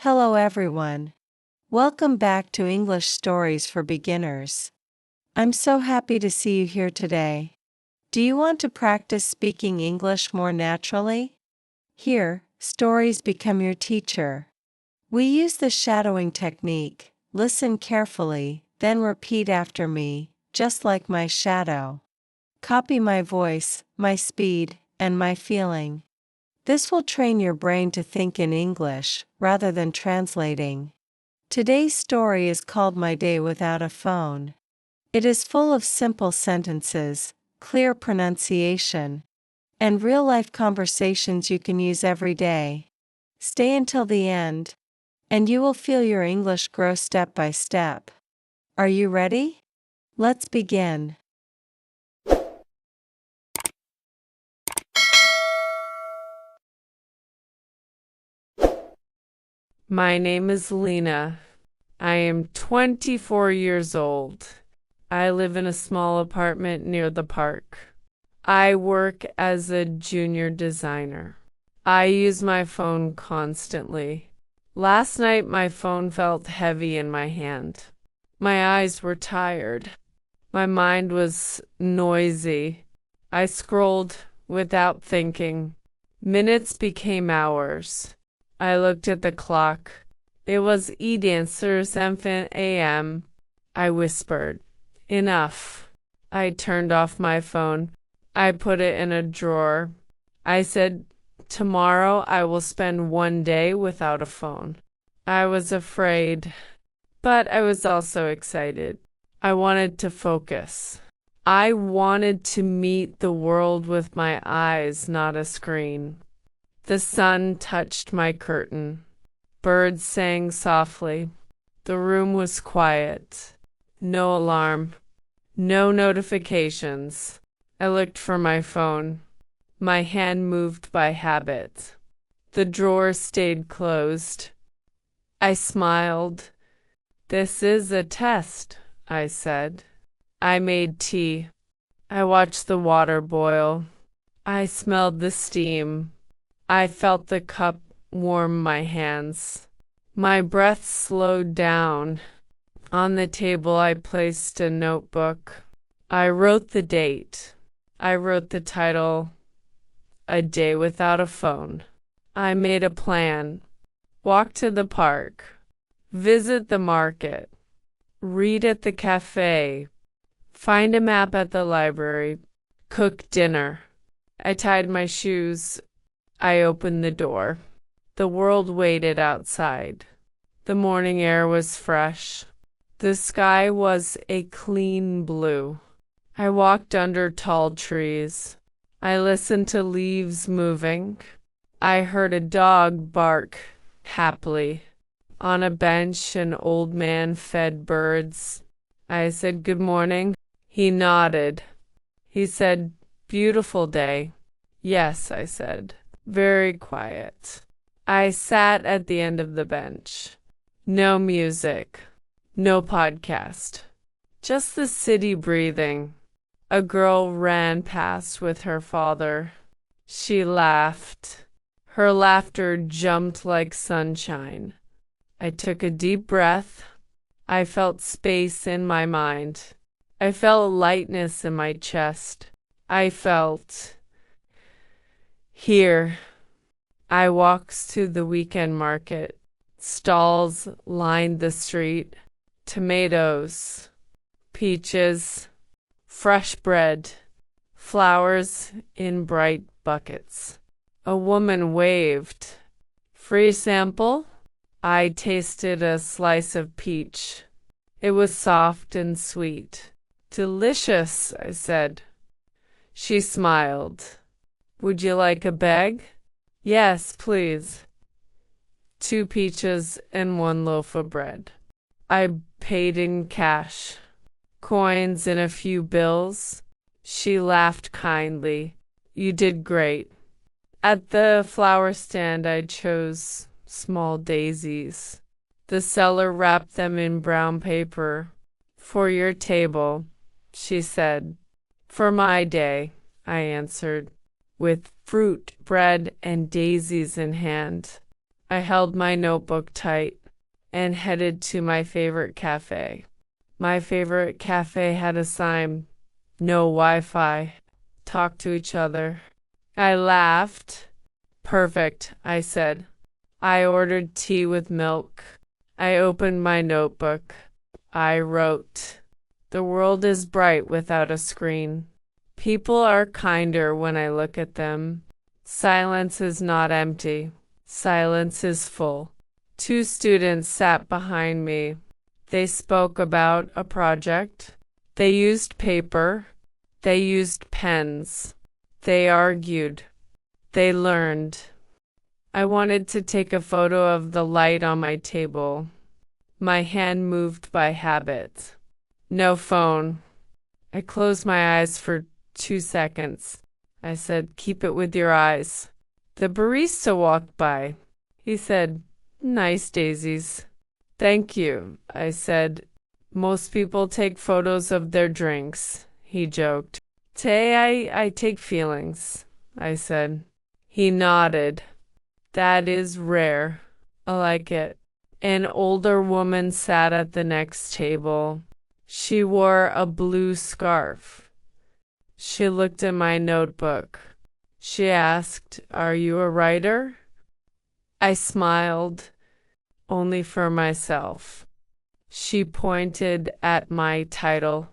Hello everyone. Welcome back to English Stories for Beginners. I'm so happy to see you here today. Do you want to practice speaking English more naturally? Here, stories become your teacher. We use the shadowing technique. Listen carefully, then repeat after me, just like my shadow. Copy my voice, my speed, and my feeling. This will train your brain to think in English, rather than translating. Today's story is called My Day Without a Phone. It is full of simple sentences, clear pronunciation, and real-life conversations you can use every day. Stay until the end, and you will feel your English grow step by step. Are you ready? Let's begin. My name is Lena. I am 24 years old. I live in a small apartment near the park. I work as a junior designer. I use my phone constantly. Last night my phone felt heavy in my hand. My eyes were tired. My mind was noisy. I scrolled without thinking. Minutes became hours. I looked at the clock. It was a.m. I whispered, "Enough." I turned off my phone. I put it in a drawer. I said, "Tomorrow I will spend one day without a phone." I was afraid, but I was also excited. I wanted to focus. I wanted to meet the world with my eyes, not a screen. The sun touched my curtain. Birds sang softly. The room was quiet. No alarm. No notifications. I looked for my phone. My hand moved by habit. The drawer stayed closed. I smiled. "This is a test," I said. I made tea. I watched the water boil. I smelled the steam. I felt the cup warm my hands. My breath slowed down. On the table I placed a notebook. I wrote the date. I wrote the title, "A Day Without a Phone." I made a plan. Walk to the park. Visit the market. Read at the cafe. Find a map at the library. Cook dinner. I tied my shoes. I opened the door. The world waited outside. The morning air was fresh. The sky was a clean blue. I walked under tall trees. I listened to leaves moving. I heard a dog bark happily. On a bench, an old man fed birds. I said, "Good morning." He nodded. He said, "Beautiful day." "Yes," I said. Very quiet. I sat at the end of the bench. No music. No podcast. Just the city breathing. A girl ran past with her father. She laughed. Her laughter jumped like sunshine. I took a deep breath. I felt space in my mind. I felt lightness in my chest. I felt here. I walked to the weekend market. Stalls lined the street. Tomatoes, peaches, fresh bread, flowers in bright buckets. A woman waved. "Free sample?" I tasted a slice of peach. It was soft and sweet. "Delicious," I said. She smiled. "Would you like a bag?" "Yes, please." 2 peaches and 1 loaf of bread. I paid in cash. Coins and a few bills. She laughed kindly. "You did great." At the flower stand I chose small daisies. The seller wrapped them in brown paper. "For your table," she said. "For my day," I answered, with fruit, bread, and daisies in hand. I held my notebook tight and headed to my favorite cafe. My favorite cafe had a sign, no Wi-Fi, talk to each other. I laughed. Perfect, I said. I ordered tea with milk. I opened my notebook. I wrote, "The world is bright without a screen. People are kinder when I look at them. Silence is not empty. Silence is full." 2 students sat behind me. They spoke about a project. They used paper. They used pens. They argued. They learned. I wanted to take a photo of the light on my table. My hand moved by habit. No phone. I closed my eyes for 2 seconds. I said, "Keep it with your eyes." The barista walked by. He said, "Nice daisies." "Thank you," I said. "Most people take photos of their drinks," he joked. "Today I take feelings," I said. He nodded. "That is rare. I like it." An older woman sat at the next table. She wore a blue scarf. She looked at my notebook. She asked, "Are you a writer?" I smiled, only for myself. She pointed at my title.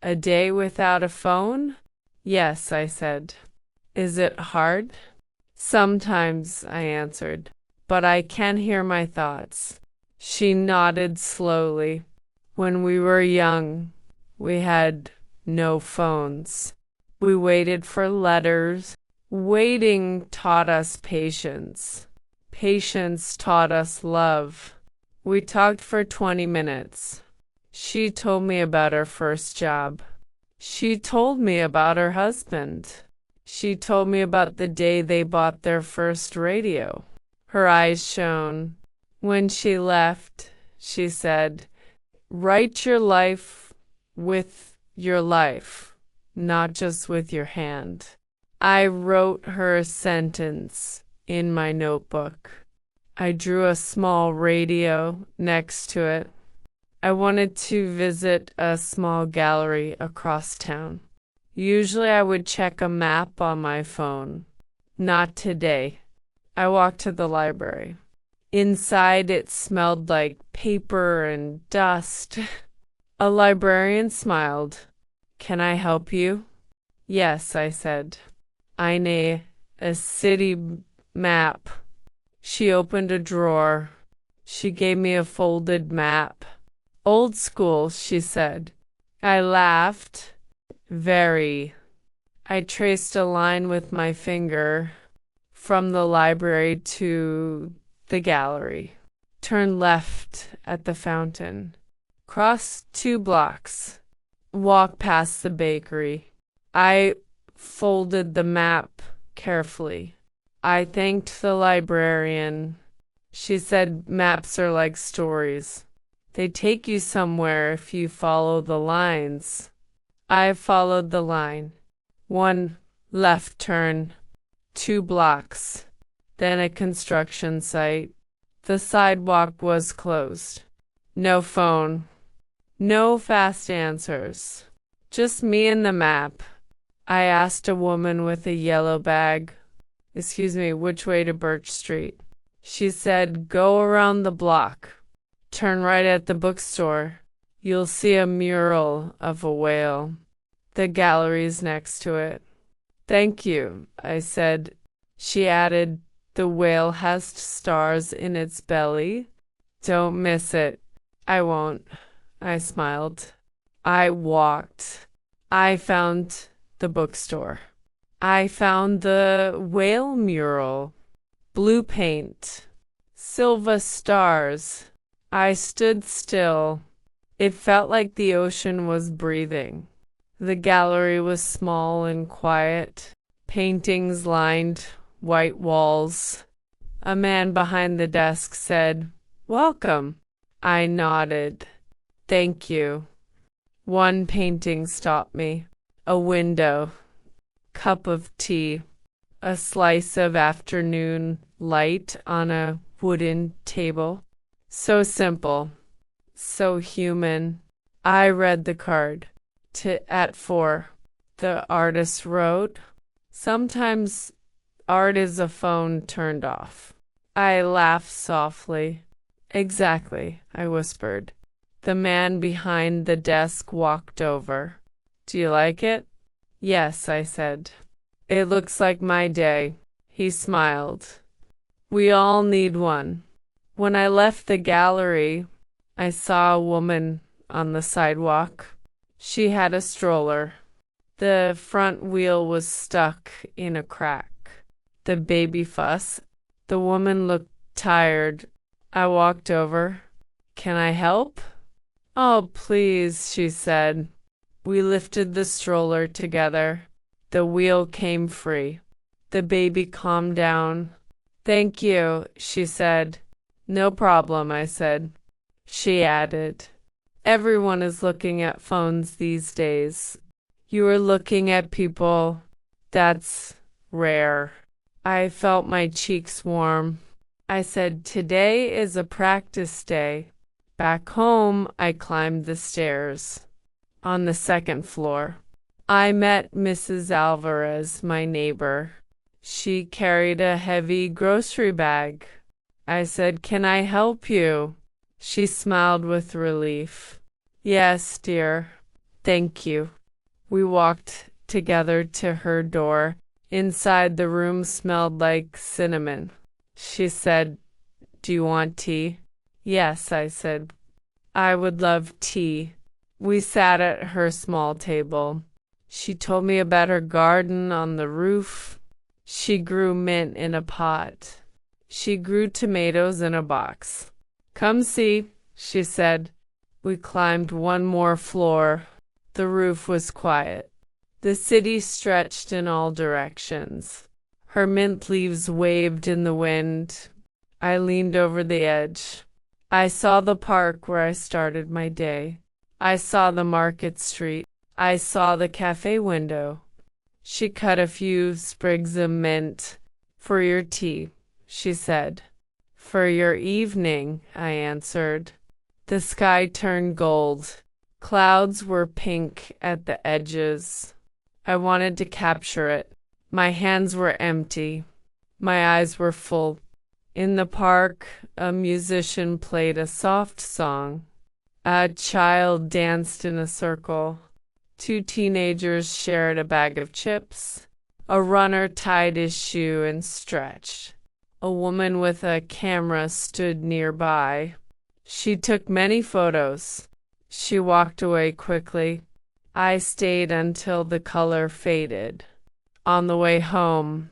"A Day Without a Phone?" "Yes," I said. "Is it hard?" "Sometimes," I answered, "but I can hear my thoughts." She nodded slowly. When we were young, we had no phones. We waited for letters. Waiting taught us patience. Patience taught us love. We talked for 20 minutes. She told me about her first job. She told me about her husband. She told me about the day they bought their first radio. Her eyes shone. When she left, she said, "Write your life with your life, not just with your hand." I wrote her a sentence in my notebook. I drew a small radio next to it. I wanted to visit a small gallery across town. Usually I would check a map on my phone. Not today. I walked to the library. Inside it smelled like paper and dust. A librarian smiled. "Can I help you?" "Yes," I said. "I need a city map." She opened a drawer. She gave me a folded map. "Old school," she said. I laughed. "Very." I traced a line with my finger from the library to the gallery. Turn left at the fountain. Cross 2 blocks. Walk past the bakery. I folded the map carefully. I thanked the librarian. She said maps are like stories. They take you somewhere if you follow the lines. I followed the line. 1 left turn, 2 blocks, then a construction site. The sidewalk was closed. No phone. No fast answers. Just me and the map. I asked a woman with a yellow bag, "Excuse me, which way to Birch Street?" She said, "Go around the block. Turn right at the bookstore. You'll see a mural of a whale. The gallery's next to it." "Thank you," I said. She added, "The whale has stars in its belly. Don't miss it." "I won't," I smiled. I walked. I found the bookstore. I found the whale mural. Blue paint. Silver stars. I stood still. It felt like the ocean was breathing. The gallery was small and quiet. Paintings lined white walls. A man behind the desk said, "Welcome." I nodded. "Thank you." One painting stopped me. A window. Cup of tea. A slice of afternoon light on a wooden table. So simple, so human. I read the card. At 4, the artist wrote, "Sometimes art is a phone turned off." I laughed softly. "Exactly," I whispered. The man behind the desk walked over. "Do you like it?" "Yes," I said. "It looks like my day." He smiled. "We all need one." When I left the gallery, I saw a woman on the sidewalk. She had a stroller. The front wheel was stuck in a crack. The baby fuss. The woman looked tired. I walked over. "Can I help?" "Oh, please," she said. We lifted the stroller together. The wheel came free. The baby calmed down. "Thank you," she said. "No problem," I said. She added, "Everyone is looking at phones these days. You are looking at people. That's rare." I felt my cheeks warm. I said, "Today is a practice day." Back home, I climbed the stairs. On the second floor, I met Mrs. Alvarez, my neighbor. She carried a heavy grocery bag. I said, "Can I help you?" She smiled with relief. "Yes, dear. Thank you." We walked together to her door. Inside, the room smelled like cinnamon. She said, "Do you want tea?" "Yes," I said. "I would love tea." We sat at her small table. She told me about her garden on the roof. She grew mint in a pot. She grew tomatoes in a box. "Come see," she said. We climbed one more floor. The roof was quiet. The city stretched in all directions. Her mint leaves waved in the wind. I leaned over the edge. I saw the park where I started my day. I saw the market street. I saw the cafe window. She cut a few sprigs of mint. "For your tea," she said. "For your evening," I answered. The sky turned gold. Clouds were pink at the edges. I wanted to capture it. My hands were empty. My eyes were full. In the park, a musician played a soft song. A child danced in a circle. 2 teenagers shared a bag of chips. A runner tied his shoe and stretched. A woman with a camera stood nearby. She took many photos. She walked away quickly. I stayed until the color faded. On the way home,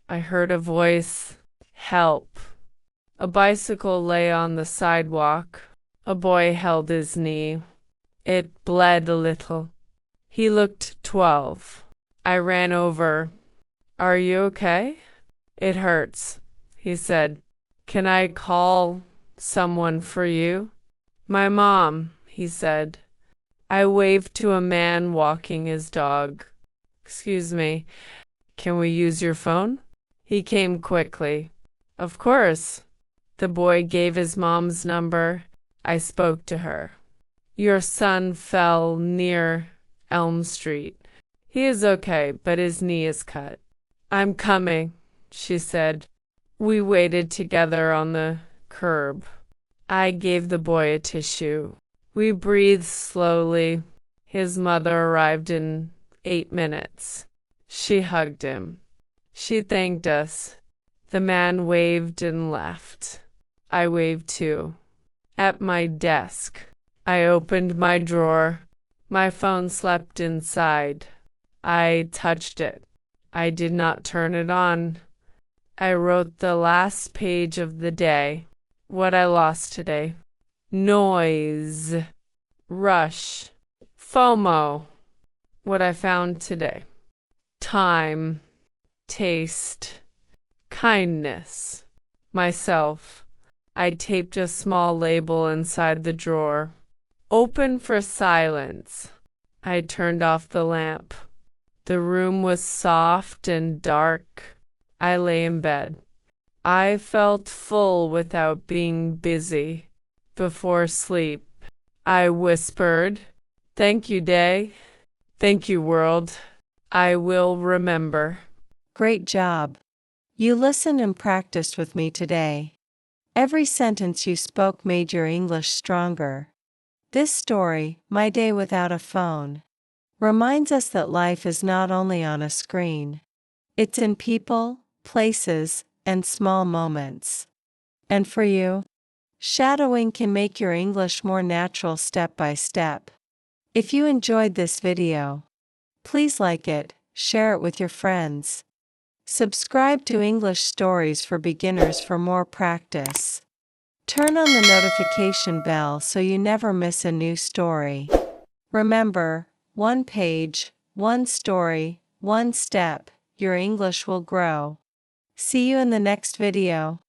I heard a voice, "Help." A bicycle lay on the sidewalk. A boy held his knee. It bled a little. He looked 12. I ran over. "Are you okay?" "It hurts," he said. "Can I call someone for you?" "My mom," he said. I waved to a man walking his dog. "Excuse me, can we use your phone?" He came quickly. "Of course." The boy gave his mom's number. I spoke to her. "Your son fell near Elm Street. He is okay, but his knee is cut." "I'm coming," she said. We waited together on the curb. I gave the boy a tissue. We breathed slowly. His mother arrived in 8 minutes. She hugged him. She thanked us. The man waved and left. I waved too. At my desk, I opened my drawer. My phone slept inside. I touched it. I did not turn it on. I wrote the last page of the day. What I lost today. Noise. Rush. FOMO. What I found today. Time. Taste. Kindness. Myself. I taped a small label inside the drawer. Open for silence. I turned off the lamp. The room was soft and dark. I lay in bed. I felt full without being busy. Before sleep, I whispered, "Thank you, day. Thank you, world. I will remember." Great job. You listened and practiced with me today. Every sentence you spoke made your English stronger. This story, My Day Without a Phone, reminds us that life is not only on a screen. It's in people, places, and small moments. And for you, shadowing can make your English more natural step by step. If you enjoyed this video, please like it, share it with your friends. Subscribe to English Stories for Beginners for more practice. Turn on the notification bell so you never miss a new story. Remember, one page, one story, one step, your English will grow. See you in the next video.